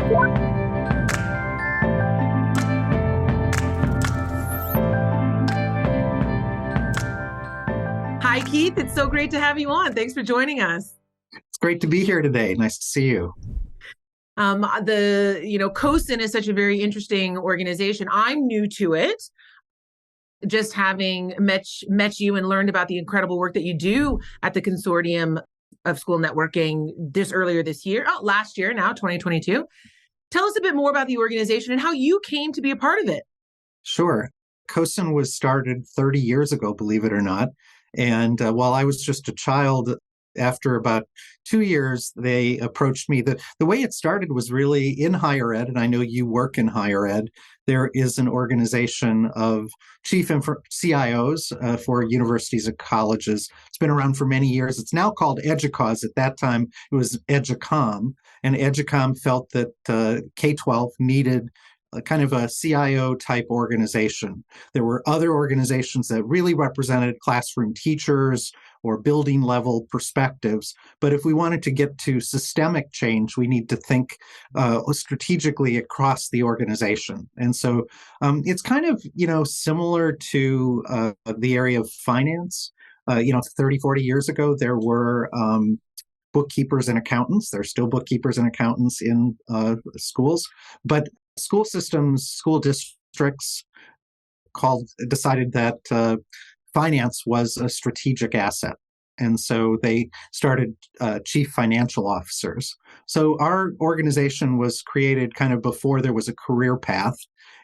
Hi, Keith. It's so great to have you on. Thanks for joining us. It's great to be here today. Nice to see you. CoSN is such a very interesting organization. I'm new to it, just having met you and learned about the incredible work that you do at the Consortium of School Networking last year, now 2022. Tell us a bit more about the organization and how you came to be a part of it. Sure. CoSN was started 30 years ago, believe it or not. And while I was just a child, after about 2 years, they approached me. The way it started was really in higher ed, and I know you work in higher ed. There is an organization of CIOs for universities and colleges. It's been around for many years. It's now called EDUCAUSE. At that time, it was EDUCOM, and EDUCOM felt that K-12 needed a kind of a CIO type organization. There were other organizations that really represented classroom teachers or building level perspectives. But if we wanted to get to systemic change, we need to think strategically across the organization. And so it's kind of, similar to the area of finance. 30, 40 years ago, there were bookkeepers and accountants. There's still bookkeepers and accountants in schools, but school systems, school districts decided that finance was a strategic asset. And so they started chief financial officers. So our organization was created kind of before there was a career path.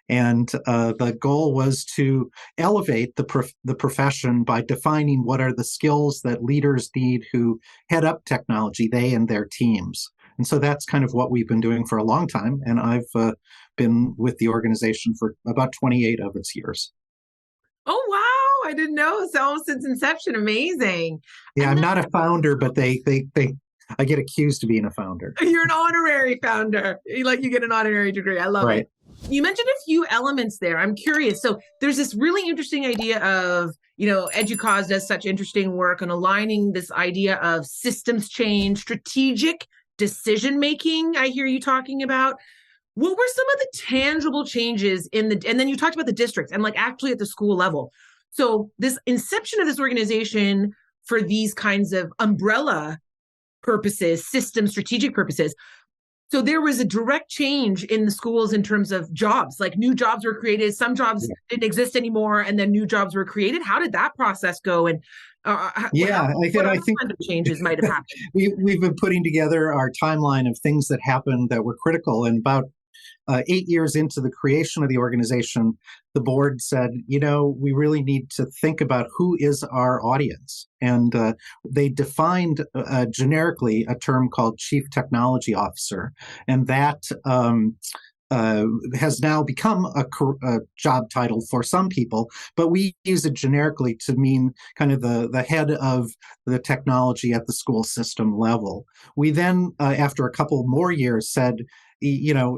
And the goal was to elevate the profession by defining what are the skills that leaders need who head up technology, they and their teams. And so that's kind of what we've been doing for a long time. And I've been with the organization for about 28 of its years. Oh, wow. I didn't know. So since inception, amazing. Yeah, I'm not a founder, but I get accused of being a founder. You're an honorary founder. You get an honorary degree. I love it. You mentioned a few elements there. I'm curious. So there's this really interesting idea of, EDUCAUSE does such interesting work on aligning this idea of systems change, strategic decision-making, I hear you talking about. What were some of the tangible changes and then you talked about the districts and actually at the school level. So this inception of this organization for these kinds of umbrella purposes, system strategic purposes. So there was a direct change in the schools in terms of jobs, new jobs were created, some jobs didn't exist anymore, and then new jobs were created. How did that process go? And I think kind of changes might have happened. We've been putting together our timeline of things that happened that were critical. And about 8 years into the creation of the organization, the board said, we really need to think about who is our audience. And they defined generically a term called Chief Technology Officer. And that has now become a job title for some people, but we use it generically to mean kind of the head of the technology at the school system level. We then, after a couple more years, said,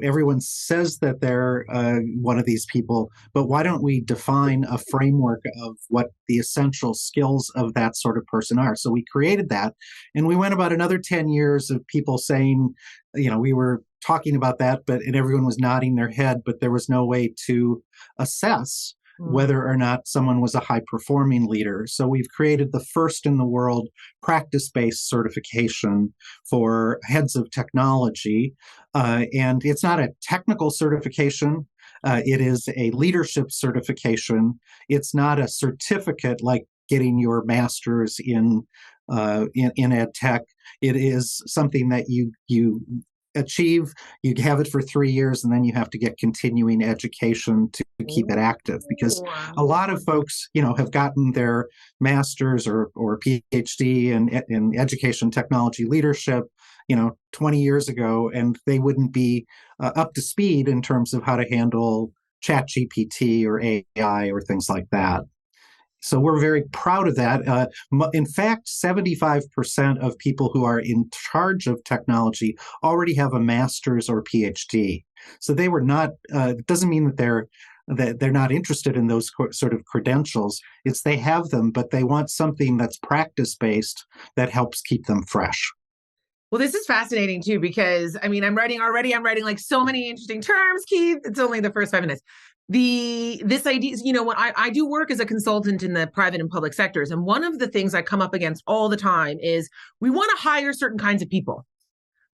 everyone says that they're one of these people, but why don't we define a framework of what the essential skills of that sort of person are? So we created that, and we went about another 10 years of people saying, we were talking about that, and everyone was nodding their head, but there was no way to assess whether or not someone was a high-performing leader. So we've created the first in the world practice-based certification for heads of technology. And it's not a technical certification. It is a leadership certification. It's not a certificate like getting your master's in ed tech. It is something that you achieve, you have it for 3 years, and then you have to get continuing education to keep it active, because a lot of folks, have gotten their master's or PhD in education technology leadership, 20 years ago, and they wouldn't be up to speed in terms of how to handle ChatGPT or AI or things like that. So we're very proud of that. In fact, 75% of people who are in charge of technology already have a master's or PhD. So they were not, it doesn't mean that they're not interested in those sort of credentials. It's they have them, but they want something that's practice-based that helps keep them fresh. Well, this is fascinating too, because I mean, I'm writing like so many interesting terms, Keith. It's only the first 5 minutes. This idea, when I do work as a consultant in the private and public sectors, and one of the things I come up against all the time is we want to hire certain kinds of people,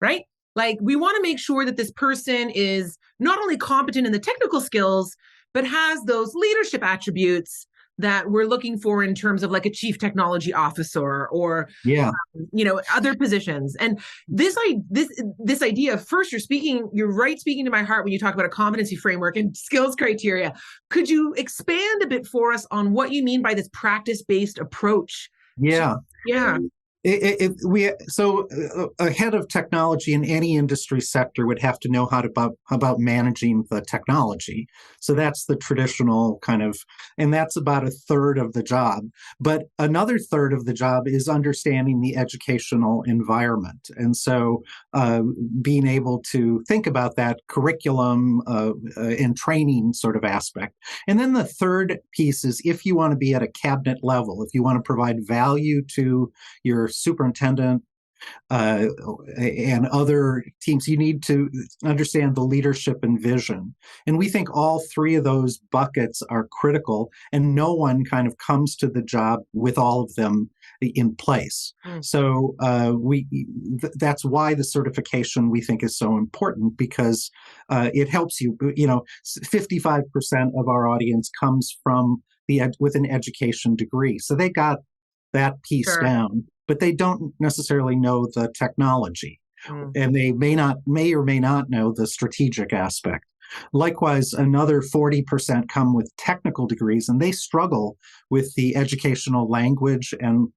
right? Like we want to make sure that this person is not only competent in the technical skills, but has those leadership attributes that we're looking for in terms of like a chief technology officer or Yeah. Other positions. And this idea, first, you're right speaking to my heart when you talk about a competency framework and skills criteria. Could you expand a bit for us on what you mean by this practice-based approach? Yeah. Yeah. A head of technology in any industry sector would have to know how about managing the technology. So that's the traditional kind of, and that's about a third of the job. But another third of the job is understanding the educational environment. And so being able to think about that curriculum and training sort of aspect. And then the third piece is if you want to be at a cabinet level, if you want to provide value to your superintendent and other teams, you need to understand the leadership and vision. And we think all three of those buckets are critical, and no one kind of comes to the job with all of them in place. So that's why the certification we think is so important, because it helps you. 55% of our audience comes from with an education degree, so they got that piece down, but they don't necessarily know the technology, and they may or may not know the strategic aspect. Likewise, another 40% come with technical degrees, and they struggle with the educational language, and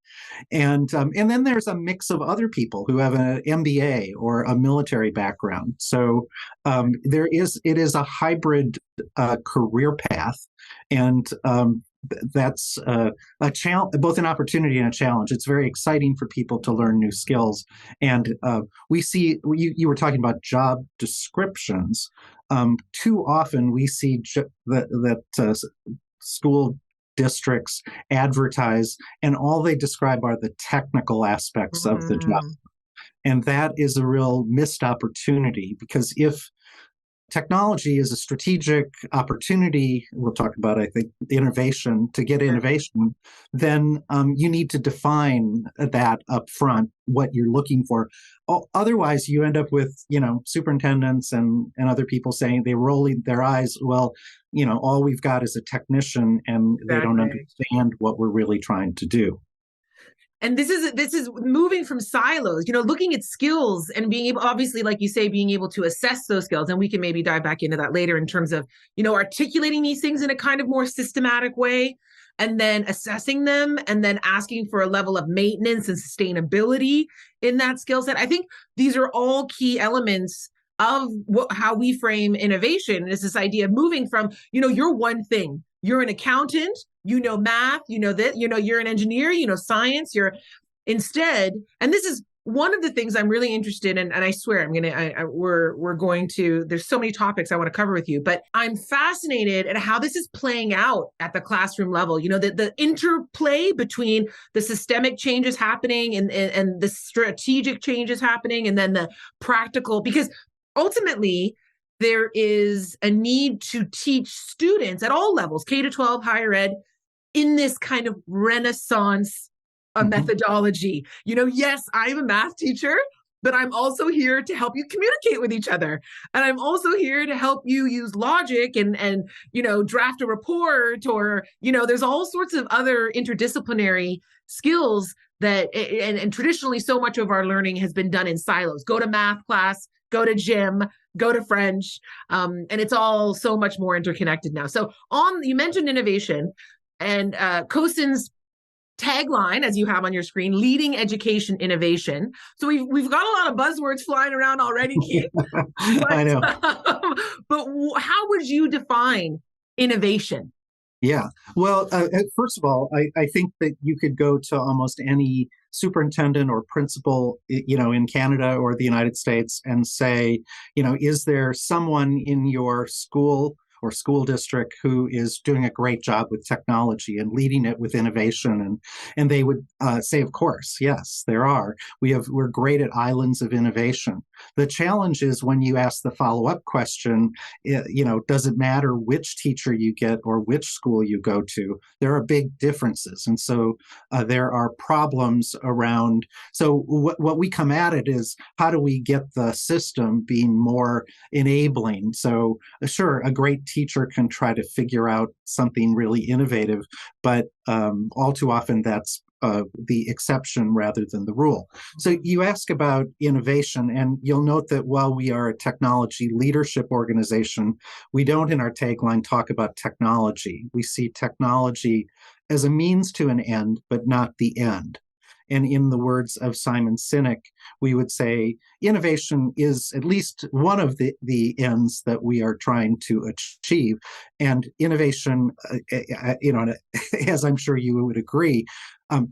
then there's a mix of other people who have an MBA or a military background. So it is a hybrid career path, and that's a challenge, both an opportunity and a challenge. It's very exciting for people to learn new skills. And we see, you were talking about job descriptions. Too often we see that school districts advertise, and all they describe are the technical aspects of the job. And that is a real missed opportunity, because if technology is a strategic opportunity, we'll talk about, I think, innovation, to get innovation, then you need to define that up front, what you're looking for. Otherwise, you end up with, superintendents and other people saying, they rolling their eyes, well, all we've got is a technician, and they don't understand what we're really trying to do. And this is moving from silos, looking at skills and being able, obviously, like you say, being able to assess those skills. And we can maybe dive back into that later in terms of, articulating these things in a kind of more systematic way, and then assessing them, and then asking for a level of maintenance and sustainability in that skill set. I think these are all key elements of how we frame innovation. Is this idea of moving from, you're one thing. You're an accountant, math, that, you're an engineer, science, you're instead. And this is one of the things I'm really interested in. And I swear we're going to, there's so many topics I want to cover with you, but I'm fascinated at how this is playing out at the classroom level. The interplay between the systemic changes happening and the strategic changes happening, and then the practical, because ultimately, there is a need to teach students at all levels, K to 12, higher ed, in this kind of renaissance methodology. Yes, I'm a math teacher, but I'm also here to help you communicate with each other. And I'm also here to help you use logic and draft a report, or, there's all sorts of other interdisciplinary skills that, and traditionally so much of our learning has been done in silos. Go to math class, go to gym, go to French, and it's all so much more interconnected now. So you mentioned innovation, and CoSN's tagline, as you have on your screen, leading education innovation. So we've got a lot of buzzwords flying around already, Keith. I know. But how would you define innovation? Yeah. Well, first of all, I think that you could go to almost any superintendent or principal, in Canada or the United States, and say, is there someone in your school or school district who is doing a great job with technology and leading it with innovation, and they would say, of course, yes, there are. We're great at islands of innovation. The challenge is when you ask the follow-up question, does it matter which teacher you get or which school you go to? There are big differences, and so there are problems around. So what we come at it is, how do we get the system being more enabling? So sure, a great teacher can try to figure out something really innovative, but all too often that's the exception rather than the rule. So you ask about innovation, and you'll note that while we are a technology leadership organization, we don't in our tagline talk about technology. We see technology as a means to an end, but not the end. And in the words of Simon Sinek, we would say innovation is at least one of the ends that we are trying to achieve. And innovation, as I'm sure you would agree,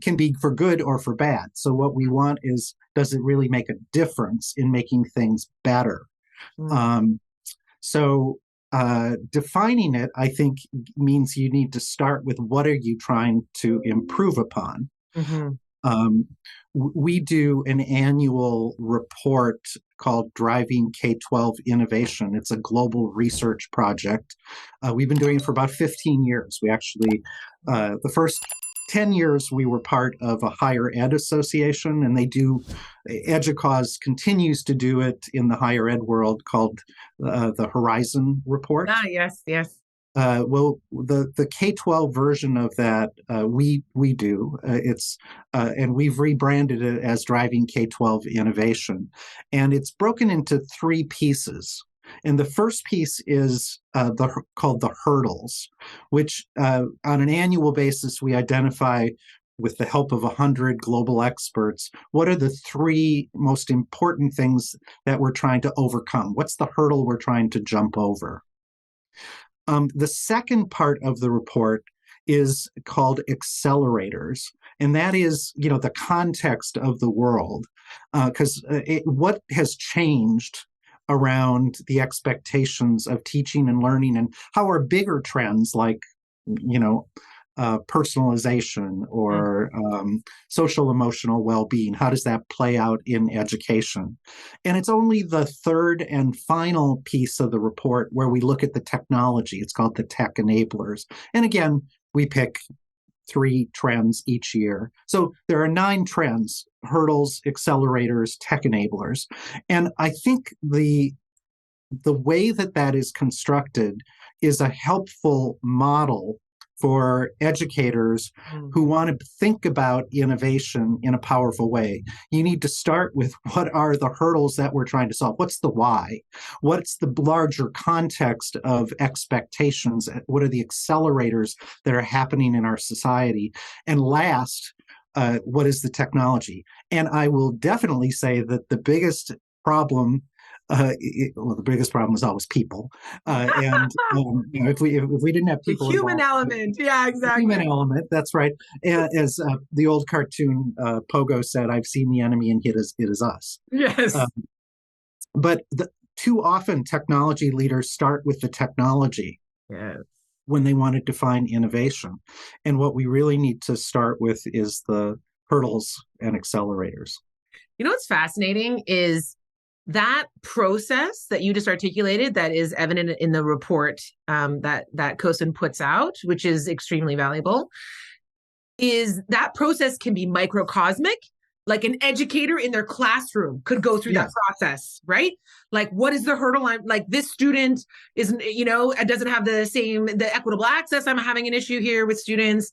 can be for good or for bad. So what we want is, does it really make a difference in making things better? Defining it, I think, means you need to start with, what are you trying to improve upon? We do an annual report called Driving K-12 Innovation. It's a global research project. We've been doing it for about 15 years. We actually, the first 10 years, we were part of a higher ed association, and EDUCAUSE continues to do it in the higher ed world, called the Horizon Report. Yes. Well, the K-12 version of that, we do. And we've rebranded it as Driving K-12 Innovation. And it's broken into 3 pieces. And the first piece is called the hurdles, which on an annual basis, we identify, with the help of 100 global experts, what are the 3 most important things that we're trying to overcome? What's the hurdle we're trying to jump over? The second part of the report is called accelerators, and that is, the context of the world, because what has changed around the expectations of teaching and learning, and how are bigger trends like, personalization or social emotional well-being, how does that play out in education? And it's only the third and final piece of the report where we look at the technology. It's called the tech enablers. And again, we pick 3 trends each year. So there are 9 trends: hurdles, accelerators, tech enablers. And I think the way that is constructed is a helpful model for educators who want to think about innovation in a powerful way. You need to start with, what are the hurdles that we're trying to solve? What's the why? What's the larger context of expectations? What are the accelerators that are happening in our society? And last, what is the technology? And I will definitely say that the biggest problem, the biggest problem is always people, and if we didn't have people, the human element, yeah, exactly, human element. That's right. As the old cartoon Pogo said, "I've seen the enemy, and it is us." Yes. But too often, technology leaders start with the technology. Yes. When they want to define innovation, and what we really need to start with is the hurdles and accelerators. What's fascinating is that process that you just articulated, that is evident in the report that CoSN puts out, which is extremely valuable, is that process can be microcosmic. Like an educator in their classroom could go through that process, right? Like, what is the hurdle? I'm like, this student isn't, doesn't have the equitable access. I'm having an issue here with students.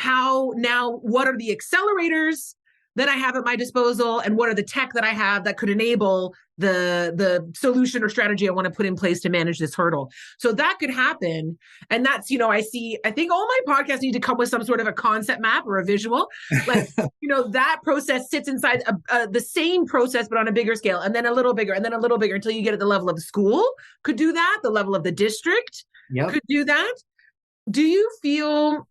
What are the accelerators that I have at my disposal, and what are the tech that I have that could enable the solution or strategy I want to put in place to manage this hurdle? So that could happen. And that's, I think all my podcasts need to come with some sort of a concept map or a visual. Like, that process sits inside the same process, but on a bigger scale, and then a little bigger, and then a little bigger, until you get at the level of the school could do that. The level of the district could do that. Do you feel...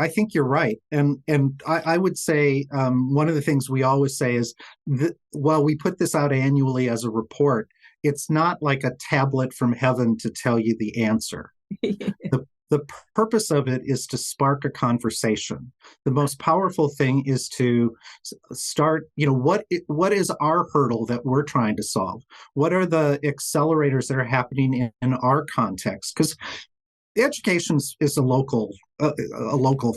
I think you're right. And I would say one of the things we always say is that while we put this out annually as a report, it's not like a tablet from heaven to tell you the answer. The purpose of it is to spark a conversation. The most powerful thing is to start, what is our hurdle that we're trying to solve? What are the accelerators that are happening in our context? Because education is a local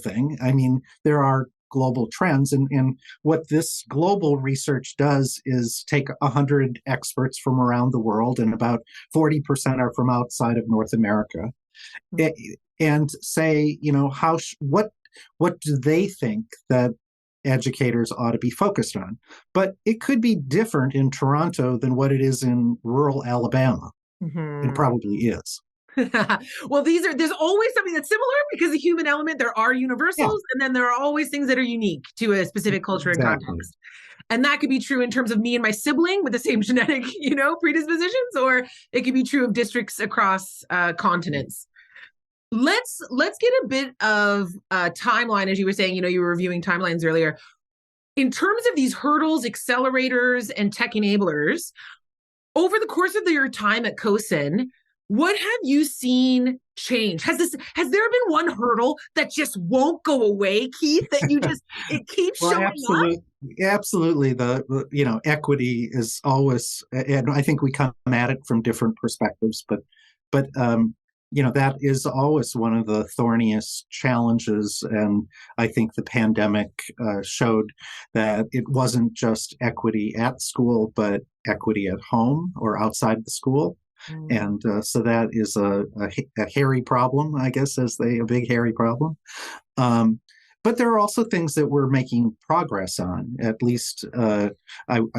thing. I mean, there are global trends, and what this global research does is take 100 experts from around the world, and about 40% are from outside of North America, and say, what do they think that educators ought to be focused on? But it could be different in Toronto than what it is in rural Alabama. Mm-hmm. It probably is. Well, there's always something that's similar because the human element, there are universals, and then there are always things that are unique to a specific culture and context. And that could be true in terms of me and my sibling with the same genetic, predispositions, or it could be true of districts across continents. Let's get a bit of a timeline, as you were saying, you were reviewing timelines earlier. In terms of these hurdles, accelerators, and tech enablers, over the course of your time at CoSN, what have you seen change? Has there been one hurdle that just won't go away, Keith, that it keeps showing up? Absolutely. The equity is always, and I think we come at it from different perspectives, but that is always one of the thorniest challenges. And I think the pandemic showed that it wasn't just equity at school, but equity at home or outside the school. And so that is a hairy problem, I guess, a big hairy problem. But there are also things that we're making progress on, at least I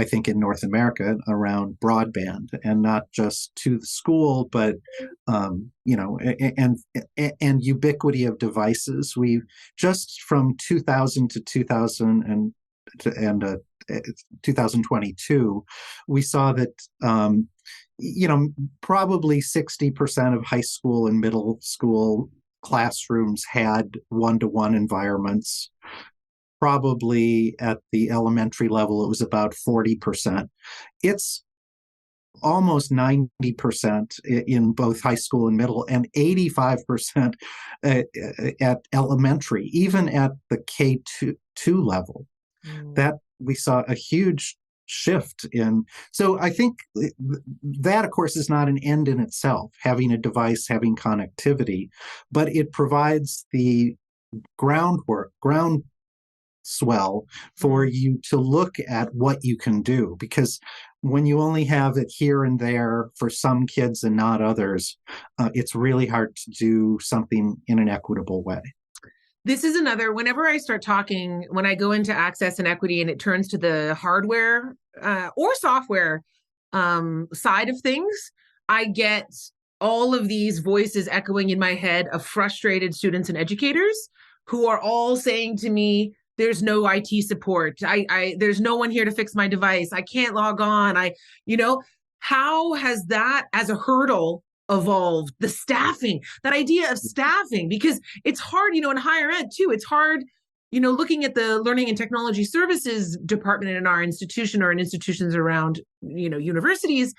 think in North America, around broadband, and not just to the school, but and ubiquity of devices. We just from 2000 to 2022, we saw that probably 60% of high school and middle school classrooms had one-to-one environments. Probably at the elementary level, it was about 40%. It's almost 90% in both high school and middle, and 85% at elementary, even at the K2 level. That we saw a huge shift in. So I think that, of course, is not an end in itself, having a device, having connectivity, but it provides the groundswell for you to look at what you can do. Because when you only have it here and there for some kids and not others, it's really hard to do something in an equitable way. This is another, whenever I start talking, when I go into access and equity and it turns to the hardware or software side of things, I get all of these voices echoing in my head of frustrated students and educators who are all saying to me, there's no IT support. There's no one here to fix my device. I can't log on. How has that as a hurdle evolved? The staffing, that idea of staffing, because it's hard, in higher ed too. It's hard, looking at the learning and technology services department in our institution or in institutions around, universities.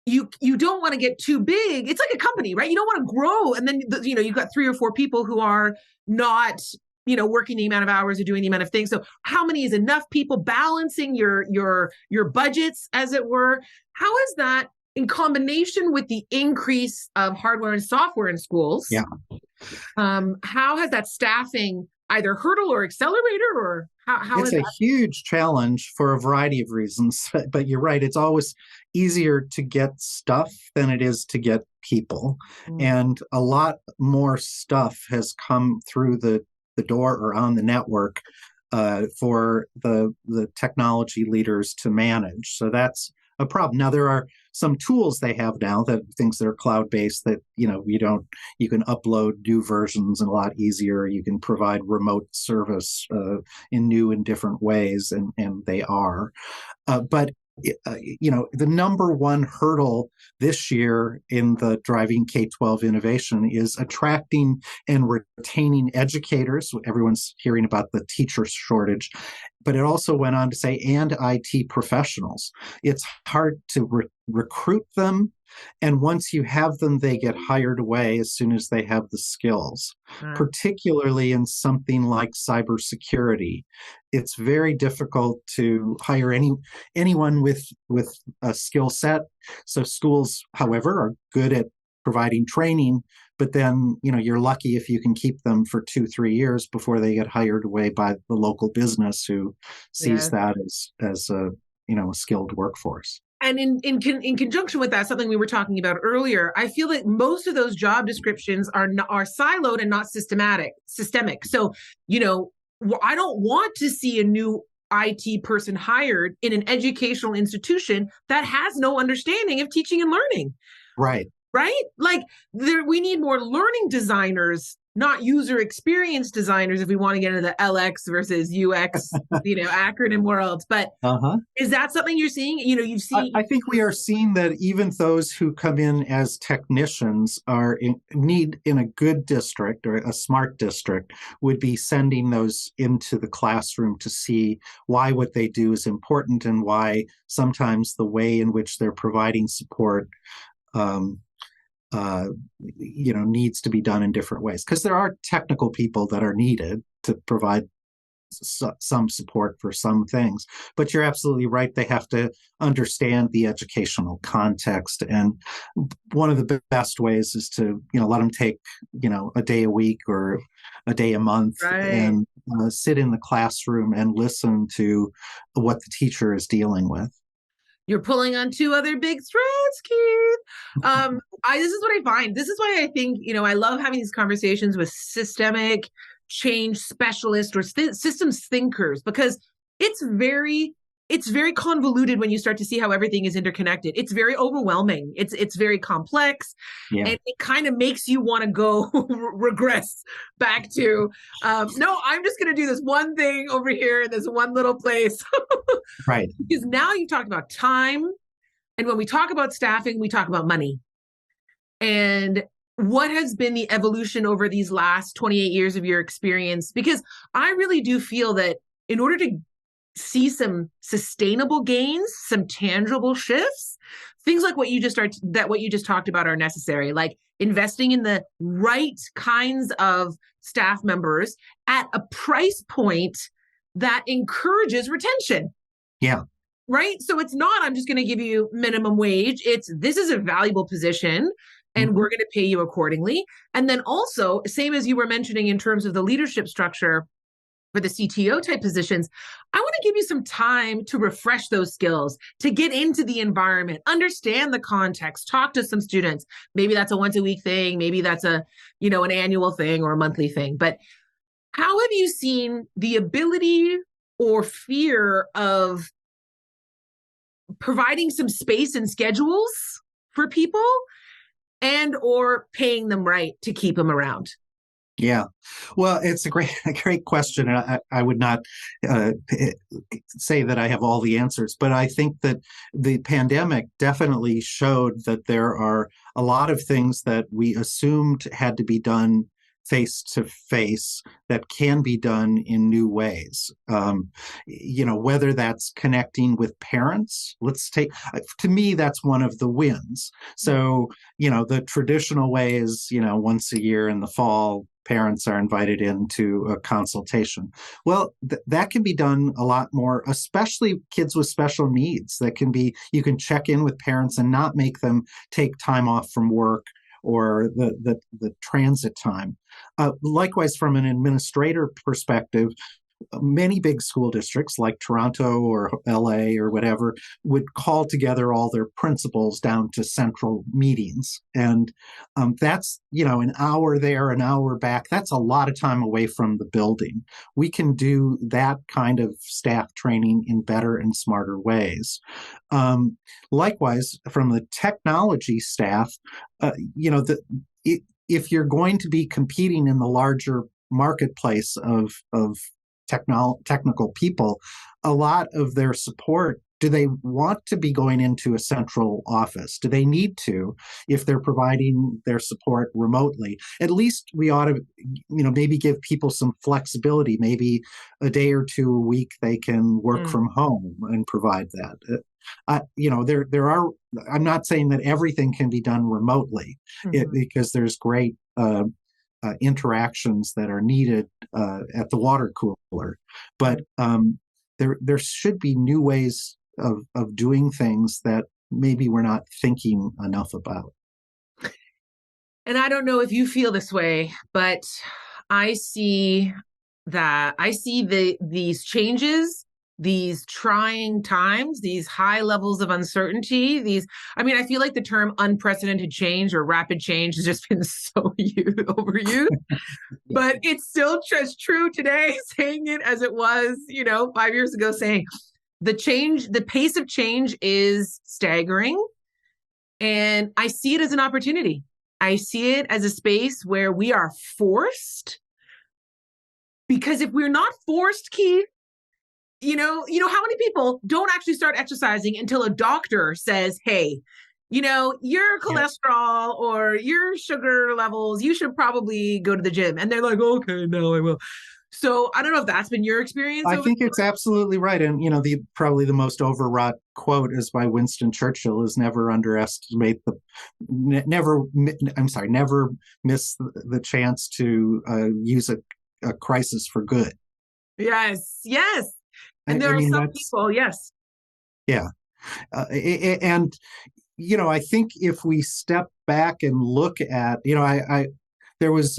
You don't want to get too big. It's like a company, right? You don't want to grow. And then, you've got 3 or 4 people who are not, working the amount of hours or doing the amount of things. So how many is enough people, balancing your budgets, as it were? How is that in combination with the increase of hardware and software in schools? Yeah. How has that staffing either hurdle or accelerator, or how it's a huge challenge for a variety of reasons, but you're right. It's always easier to get stuff than it is to get people. And a lot more stuff has come through the door or on the network for the technology leaders to manage. So that's a problem. Now, there are some tools they have now, things that are cloud-based, that you can upload new versions a lot easier. You can provide remote service in new and different ways, and they are. But the number one hurdle this year in the driving K-12 innovation is attracting and retaining educators. Everyone's hearing about the teacher shortage, but it also went on to say, and IT professionals. It's hard to recruit them And once you have them, they get hired away as soon as they have the skills, Uh, particularly in something like cybersecurity. It's very difficult to hire anyone with a skill set. So schools, however, are good at providing training, but then you're lucky if you can keep them for 2-3 years before they get hired away by the local business who sees yeah. that as a a skilled workforce. And in conjunction with that, something we were talking about earlier, I feel that most of those job descriptions are siloed and not systemic. So, I don't want to see a new IT person hired in an educational institution that has no understanding of teaching and learning. Right. Right? Like we need more learning designers, not user experience designers, if we want to get into the LX versus UX, acronym world. But is that something you're seeing? You've seen. I think we are seeing that even those who come in as technicians need in a good district or a smart district would be sending those into the classroom to see why what they do is important and why sometimes the way in which they're providing support needs to be done in different ways, because there are technical people that are needed to provide some support for some things, but you're absolutely right. They have to understand the educational context, and one of the best ways is to let them take a day a week or a day a month, Right. And sit in the classroom and listen to what the teacher is dealing with. You're pulling on two other big threads, Keith. This is what I find. This is why I think, I love having these conversations with systemic change specialists or systems thinkers, because it's very convoluted when you start to see how everything is interconnected. It's very overwhelming. It's very complex. Yeah. And it kind of makes you want to go regress back to, no, I'm just going to do this one thing over here in this one little place. Right. Because now you talked about time. And when we talk about staffing, we talk about money. And what has been the evolution over these last 28 years of your experience? Because I really do feel that in order to see some sustainable gains, some tangible shifts, things like what you just talked about are necessary, like investing in the right kinds of staff members at a price point that encourages retention. Yeah. Right. So it's not, I'm just going to give you minimum wage. This is a valuable position and we're going to pay you accordingly. And then also, same as you were mentioning in terms of the leadership structure for the CTO type positions, I want to give you some time to refresh those skills, to get into the environment, understand the context, talk to some students. Maybe that's a once a week thing. Maybe that's an annual thing or a monthly thing. But how have you seen the ability or fear of providing some space and schedules for people and or paying them right to keep them around? Yeah, well, it's a great question. I would not say that I have all the answers, but I think that the pandemic definitely showed that there are a lot of things that we assumed had to be done face to face that can be done in new ways. Whether that's connecting with parents, to me, that's one of the wins. So, the traditional way is, once a year in the fall, parents are invited into a consultation. Well, that can be done a lot more, especially kids with special needs. You can check in with parents and not make them take time off from work or the transit time. Likewise, from an administrator perspective, many big school districts like Toronto or LA or whatever would call together all their principals down to central meetings. And that's, an hour there, an hour back. That's a lot of time away from the building. We can do that kind of staff training in better and smarter ways. Likewise, from the technology staff, if you're going to be competing in the larger marketplace of technical people, a lot of their support do they want to be going into a central office? Do they need to, if they're providing their support remotely? At least we ought to, maybe give people some flexibility. Maybe a day or two a week they can work from home and provide that. There are. I'm not saying that everything can be done remotely, because there's great interactions that are needed at the water cooler, but there should be new ways of doing things that maybe we're not thinking enough about. And I don't know if you feel this way, but I see these changes, these trying times, these high levels of uncertainty, I feel like the term unprecedented change or rapid change has just been so overused, but it's still just true today, saying it as it was, 5 years ago, saying the pace of change is staggering. And I see it as an opportunity. I see it as a space where we are forced, because if we're not forced, Keith, how many people don't actually start exercising until a doctor says, hey, your cholesterol or your sugar levels, you should probably go to the gym. And they're like, okay, no, I will. So I don't know if that's been your experience. I think it's absolutely right. And, probably the most overwrought quote is by Winston Churchill, is never miss the chance to use a crisis for good. Yes. And there are some people, yes. Yeah. And, I think if we step back and look at, there was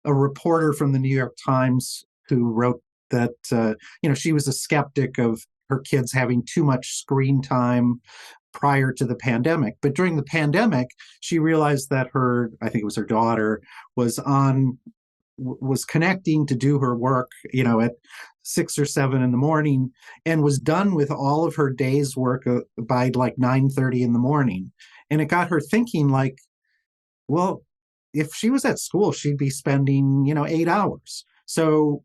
a reporter from the New York Times who wrote that, she was a skeptic of her kids having too much screen time prior to the pandemic. But during the pandemic, she realized that I think it was her daughter, was connecting to do her work, at 6 or 7 in the morning, and was done with all of her day's work by like 9:30 in the morning. And it got her thinking, like, well, if she was at school, she'd be spending, 8 hours. So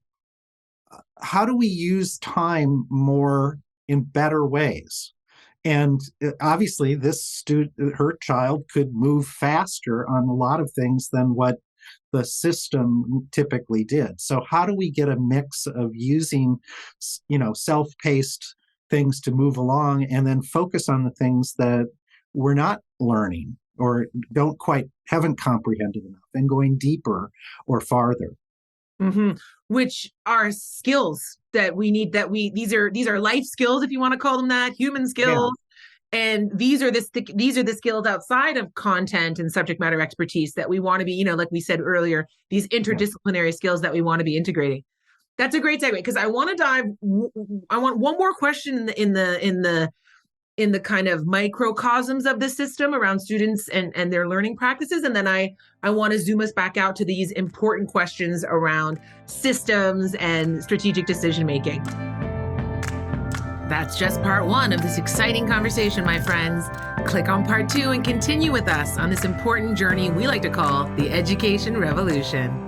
how do we use time more in better ways? And obviously her child could move faster on a lot of things than what the system typically did. So how do we get a mix of using, self-paced things to move along, and then focus on the things that we're not learning or haven't comprehended enough, and going deeper or farther? Which are skills that we need, these are life skills, if you want to call them that, human skills. Yeah. And these are the skills outside of content and subject matter expertise that we want to be, like we said earlier, these interdisciplinary skills that we want to be integrating. That's a great segue, because I want one more question in the kind of microcosms of the system around students and their learning practices. And then I want to zoom us back out to these important questions around systems and strategic decision-making. That's just part 1 of this exciting conversation, my friends. Click on part 2 and continue with us on this important journey we like to call the education revolution.